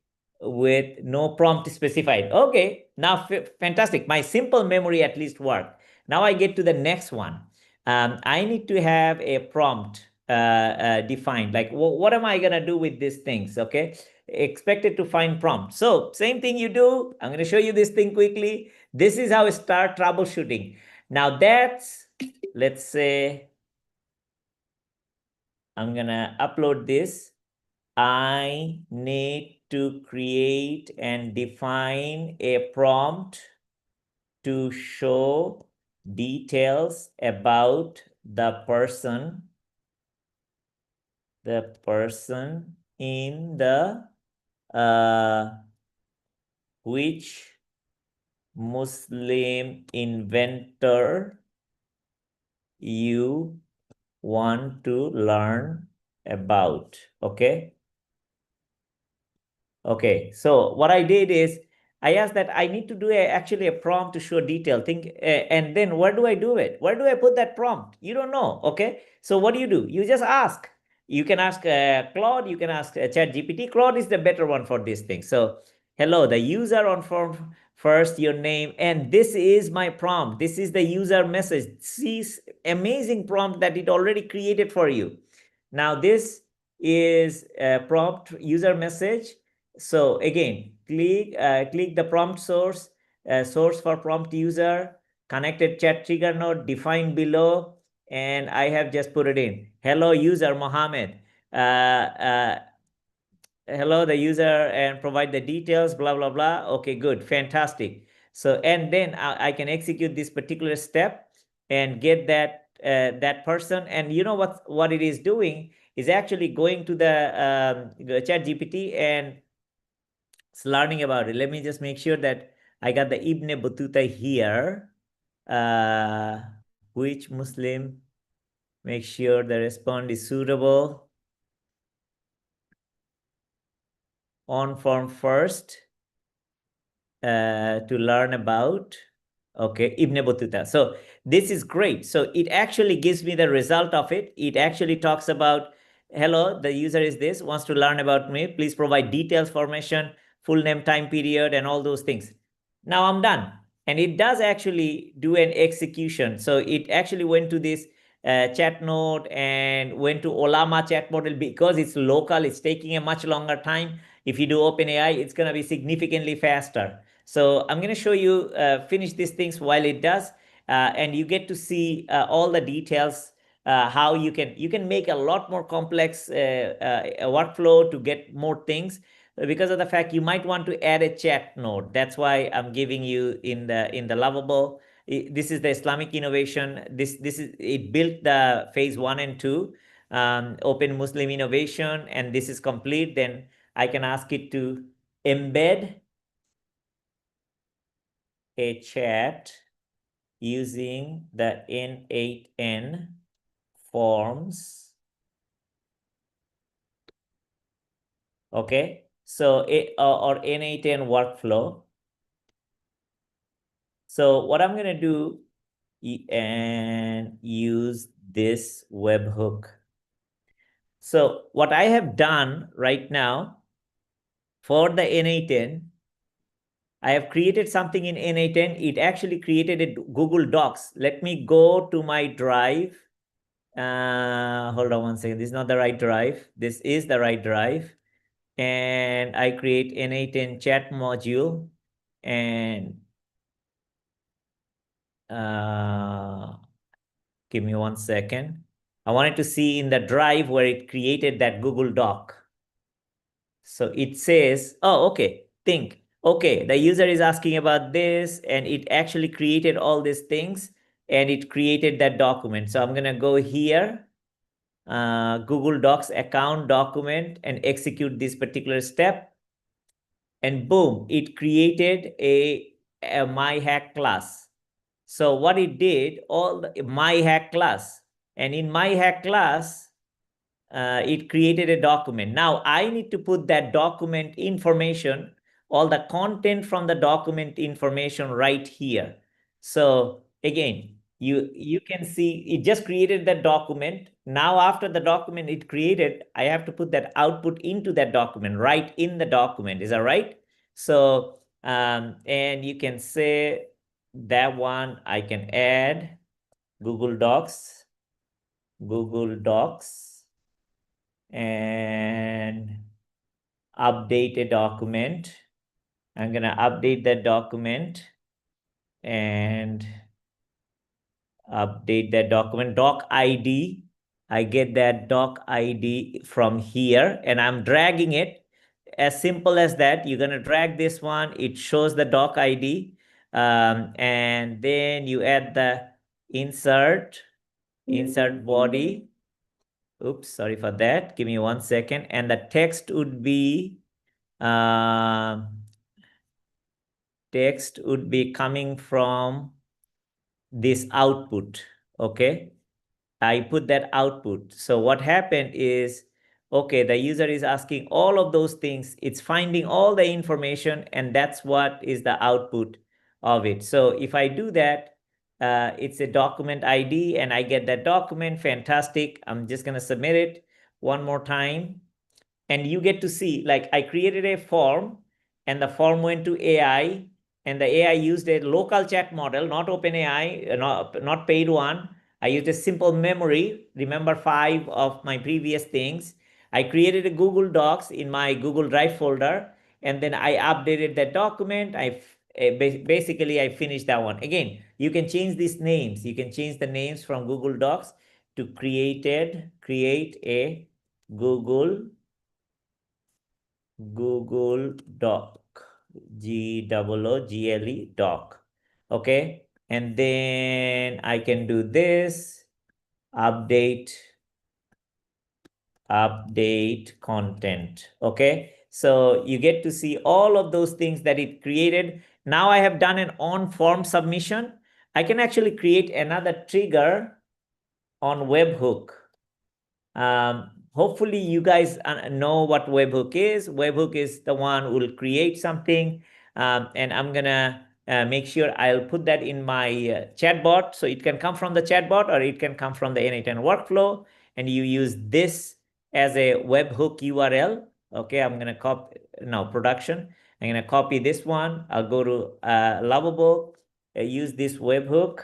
[SPEAKER 2] with no prompt specified. Okay, now fantastic. My simple memory at least worked. Now I get to the next one. I need to have a prompt defined. Like, what am I going to do with these things? Okay, expected to find prompt. So same thing you do. I'm going to show you this thing quickly. This is how I start troubleshooting. Now that's, let's say, I'm going to upload this. I need to create and define a prompt to show details about the person in the which Muslim inventor you want to learn about. Okay. Okay, so what I did is I asked that I need to do actually a prompt to show detail. And then where do I do it? Where do I put that prompt? You don't know. Okay, so what do? You just ask. You can ask Claude. You can ask ChatGPT. Claude is the better one for this thing. So hello, the user on form first, your name, and this is my prompt. This is the user message. See, amazing prompt that it already created for you. Now this is a prompt user message. So again, click the prompt source, source for prompt user, connected chat trigger node defined below, and I have just put it in. Hello user Mohammed. Hello the user and provide the details, blah, blah, blah. Okay, good, fantastic. So, and then I can execute this particular step and get that person. And you know what it is doing is actually going to the chat GPT and it's learning about it. Let me just make sure that I got the Ibn Battuta here. Which Muslim? Make sure the response is suitable. On form first to learn about. Okay, Ibn Battuta. So this is great. So it actually gives me the result of it. It actually talks about, hello, the user is this, wants to learn about me. Please provide details, formation, full name, time period, and all those things. Now I'm done. And it does actually do an execution. So it actually went to this chat node and went to Ollama chat model because it's local. It's taking a much longer time. If you do OpenAI, it's going to be significantly faster. So I'm going to show you finish these things while it does, and you get to see all the details, how you can make a lot more complex workflow to get more things because of the fact you might want to add a chat node. That's why I'm giving you in the Lovable. This is the Islamic innovation. This is it built the phase 1 and 2, open Muslim innovation, and this is complete. Then I can ask it to embed a chat using the N8N forms. Okay, so or N8N workflow. So what I'm going to do and use this webhook. So what I have done right now for the N8N, I have created something in N8N. It actually created a Google Docs. Let me go to my drive. Hold on one second. This is not the right drive. This is the right drive. And I create N8N chat module. And Give me 1 second. I wanted to see in the drive where it created that Google Doc. So it says, oh, okay, think. Okay, the user is asking about this, and it actually created all these things, and it created that document. So I'm going to go here, Google Docs account document, and execute this particular step. And boom, it created a MyHack class. So what it did, all the MyHack class, and in MyHack class, it created a document. Now I need to put that document information, all the content from the document information right here. So again, you can see it just created that document. Now after the document it created, I have to put that output into that document, right in the document. Is that right? So and you can say that one I can add Google Docs, and update a document. I'm going to update that document and update that document. Doc ID. I get that doc ID from here, and I'm dragging it. As simple as that. You're going to drag this one. It shows the doc ID. And then you add the insert body. Oops, sorry for that. Give me 1 second. And the text would be coming from this output. Okay, I put that output. So what happened is, okay, the user is asking all of those things. It's finding all the information, and that's what is the output of it. So if I do that, it's a document ID, and I get that document. Fantastic. I'm just going to submit it one more time. And you get to see, like, I created a form, and the form went to AI, and the AI used a local chat model, not OpenAI, not paid one. I used a simple memory, remember 5 of my previous things. I created a Google Docs in my Google Drive folder, and then I updated that document. Basically, I finished that one. Again, you can change these names. You can change the names from Google Docs to create a Google Doc, Google Doc. Okay. And then I can do this, update content. Okay. So you get to see all of those things that it created. Now I have done an on form submission. I can actually create another trigger on webhook. Hopefully you guys know what webhook is. Webhook is the one who will create something, and I'm gonna make sure I'll put that in my chatbot, so it can come from the chatbot or it can come from the N8N workflow, and you use this as a webhook URL. Okay, I'm gonna copy now production. I'm gonna copy this one. I'll go to Lovable, use this webhook.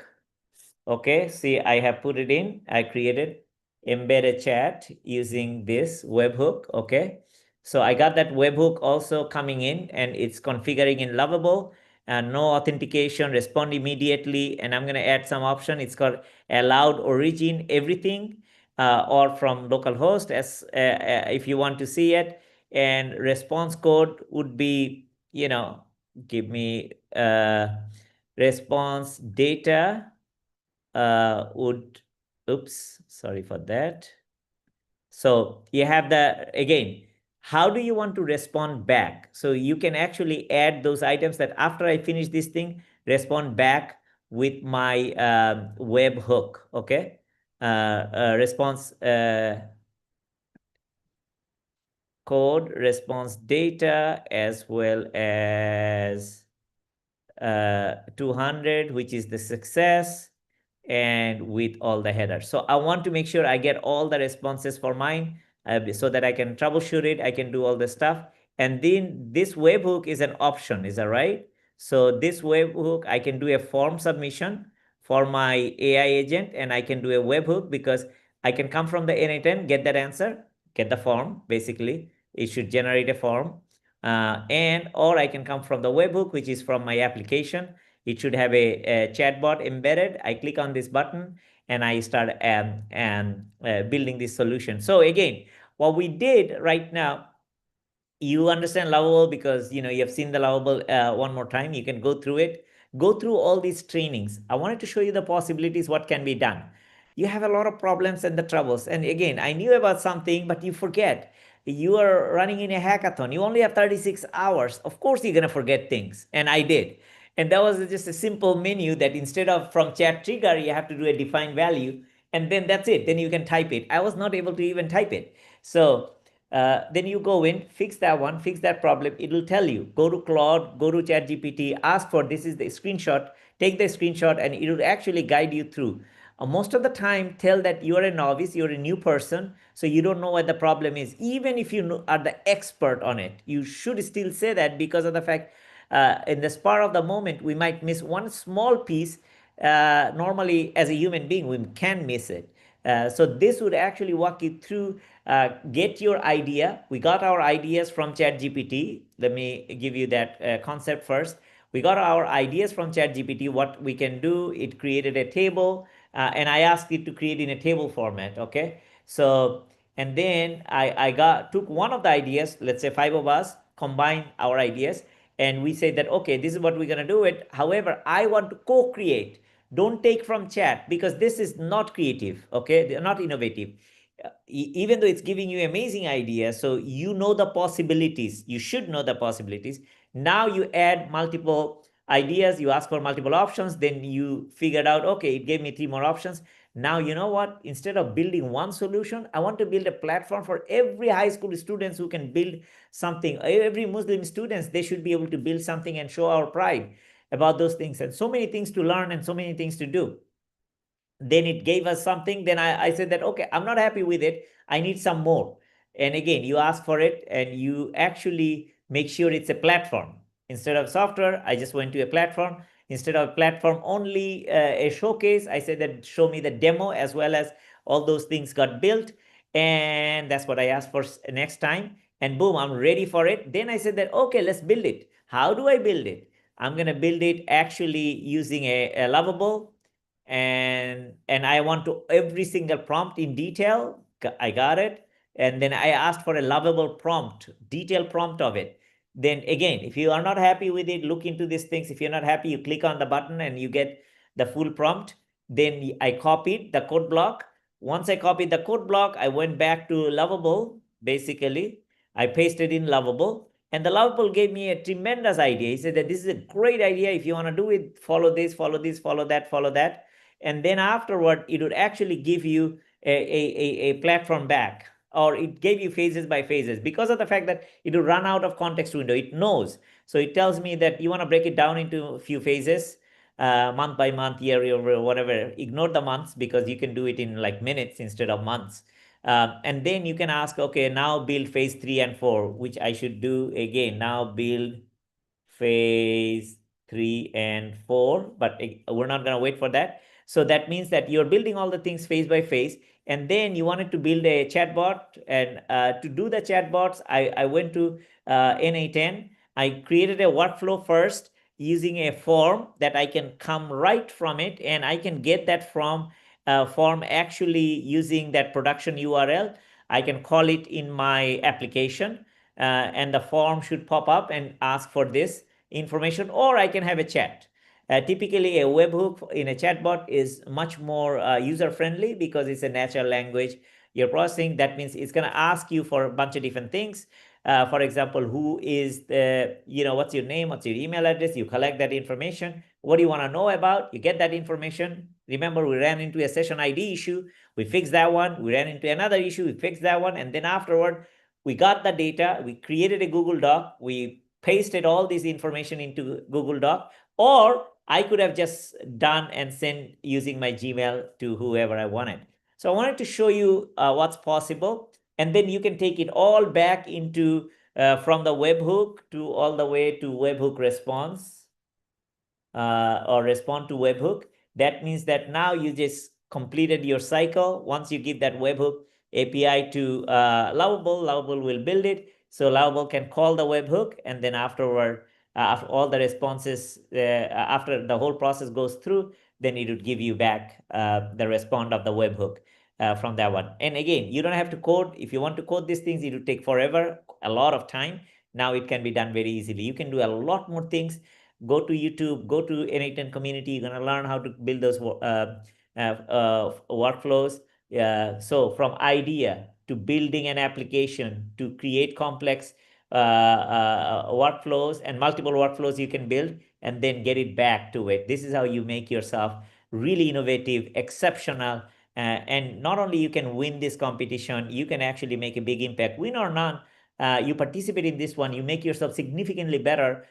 [SPEAKER 2] Okay, see, I have put it in. I created embedded chat using this webhook. Okay, so I got that webhook also coming in, and it's configuring in Lovable, and no authentication, respond immediately. And I'm going to add some option. It's called allowed origin everything, or from localhost, as if you want to see it. And response code would be, give me response data oops, sorry for that. So you have again, how do you want to respond back? So you can actually add those items that after I finish this thing, respond back with my webhook. Okay, response code, response data, as well as 200, which is the success, and with all the headers. So I want to make sure I get all the responses for mine, so that I can troubleshoot it. I can do all the stuff. And then this webhook is an option, is that right? So this webhook, I can do a form submission for my AI agent, and I can do a webhook because I can come from the N8N, get that answer, get the form. Basically, it should generate a form. Or I can come from the webhook, which is from my application, it should have a chatbot embedded. I click on this button and I start building this solution. So again, what we did right now, you understand Lovable because you have seen the Lovable one more time. You can go through it, go through all these trainings. I wanted to show you the possibilities, what can be done. You have a lot of problems and the troubles. And again, I knew about something, but you forget. You are running in a hackathon. You only have 36 hours. Of course, you're going to forget things. And I did. And that was just a simple menu that instead of from chat trigger, you have to do a defined value. And then that's it. Then you can type it. I was not able to even type it. So then you go in, fix that one, fix that problem. It will tell you, go to Claude, go to ChatGPT, ask for this is the screenshot, take the screenshot, and it will actually guide you through. Most of the time, tell that you are a novice, you're a new person, so you don't know what the problem is. Even if you are the expert on it, you should still say that because of the fact in the spur of the moment, we might miss one small piece. Normally, as a human being, we can miss it. So this would actually walk you through, get your idea. We got our ideas from ChatGPT. Let me give you that concept first. We got our ideas from ChatGPT, what we can do. It created a table, and I asked it to create in a table format, okay? So, and then I took one of the ideas, let's say 5 of us, combine our ideas, and we say that, okay, this is what we're gonna do it. However, I want to co-create. Don't take from chat because this is not creative, okay? They're not innovative. Even though it's giving you amazing ideas, so you know the possibilities. You should know the possibilities. Now you add multiple ideas, you ask for multiple options, then you figured out, okay, it gave me 3 more options. Now, you know what? Instead of building one solution, I want to build a platform for every high school students who can build something. Every Muslim students, they should be able to build something and show our pride about those things, and so many things to learn and so many things to do. Then it gave us something. Then I said that, okay, I'm not happy with it. I need some more. And again, you ask for it and you actually make sure it's a platform. Instead of software, I just went to a platform. Instead of platform only a showcase, I said that show me the demo as well as all those things got built. And that's what I asked for next time. And boom, I'm ready for it. Then I said that, okay, let's build it. How do I build it? I'm going to build it actually using a Lovable, and I want to every single prompt in detail. I got it. And then I asked for a Lovable prompt, detailed prompt of it. Then again, if you are not happy with it, look into these things. If you're not happy, you click on the button and you get the full prompt. Then I copied the code block. Once I copied the code block, I went back to Lovable. Basically, I pasted in Lovable, and the Lovable gave me a tremendous idea. He said that this is a great idea. If you want to do it, follow this, follow this, follow that, follow that. And then afterward, it would actually give you a platform back, or it gave you phases by phases, because of the fact that it will run out of context window. It knows. So it tells me that you want to break it down into a few phases, month by month, year or whatever. Ignore the months because you can do it in like minutes instead of months. And then you can ask, okay, now build phase 3 and 4, which I should do again. Now build phase 3 and 4, but we're not going to wait for that. So that means that you're building all the things phase by phase. And then you wanted to build a chatbot. And to do the chatbots, I went to n8n. I created a workflow first using a form that I can come right from it. And I can get that from form actually using that production URL. I can call it in my application. And the form should pop up and ask for this information, or I can have a chat. Typically, a webhook in a chatbot is much more user-friendly because it's a natural language you're processing. That means it's going to ask you for a bunch of different things. For example, who is the, what's your name, what's your email address? You collect that information. What do you want to know about? You get that information. Remember, we ran into a session ID issue. We fixed that one. We ran into another issue. We fixed that one. And then afterward, we got the data. We created a Google Doc. We pasted all this information into Google Doc. Or I could have just done and sent using my Gmail to whoever I wanted. So I wanted to show you what's possible. And then you can take it all back into from the webhook to all the way to webhook response or respond to webhook. That means that now you just completed your cycle. Once you give that webhook API to Lovable, Lovable will build it. So Lovable can call the webhook, and then afterward, after all the responses, after the whole process goes through, then it would give you back the response of the webhook from that one. And again, you don't have to code. If you want to code these things, it will take forever, a lot of time. Now it can be done very easily. You can do a lot more things. Go to YouTube, go to N8N community. You're gonna learn how to build those workflows. So from idea to building an application to create complex workflows and multiple workflows you can build and then get it back to it. This is how you make yourself really innovative, exceptional, and not only you can win this competition, you can actually make a big impact. Win or none, you participate in this one, you make yourself significantly better.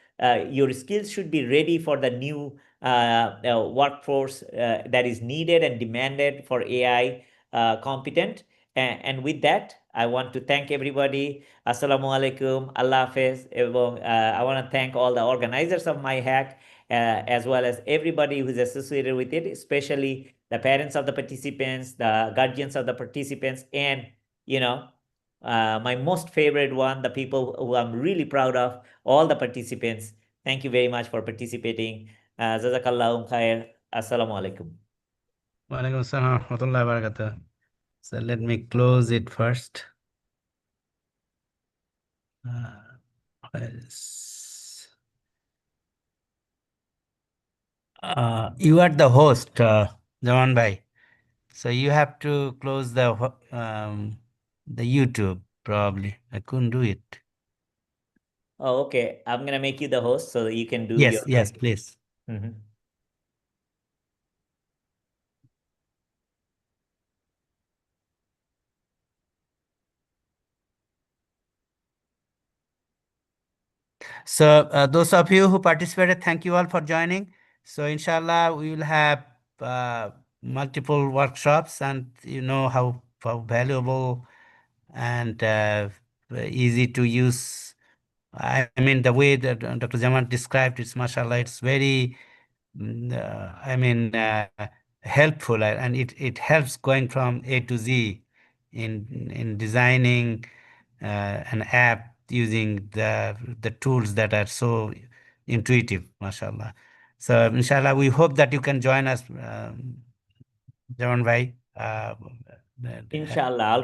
[SPEAKER 2] Your skills should be ready for the new workforce that is needed and demanded for AI competent. And with that, I want to thank everybody. Assalamu alaikum, Allah Hafiz. I want to thank all the organizers of my hack, as well as everybody who's associated with it, especially the parents of the participants, the guardians of the participants, and you know, my most favorite one, the people who I'm really proud of, all the participants. Thank you very much for participating. Jazakallahu khair. Assalamu alaikum.
[SPEAKER 1] Walaikum assalam wa rahmatullahi wa barakatuh. So let me close it first. You are the host, Jawan Bhai. So you have to close the YouTube probably. I couldn't do it.
[SPEAKER 2] Oh, okay. I'm gonna make you the host so that you can do
[SPEAKER 1] Yes,
[SPEAKER 2] your.
[SPEAKER 1] yes, please.
[SPEAKER 2] Mhm.
[SPEAKER 1] So those of you who participated, thank you all for joining. So inshallah, we will have multiple workshops, and you know how valuable and easy to use. I mean, the way that Dr. Jamal described it, mashallah, it's very, helpful, and it helps going from A to Z in designing an app using the tools that are so intuitive, mashallah. So inshallah, we hope that you can join us, Jawan Bhai.
[SPEAKER 2] Inshallah, I'll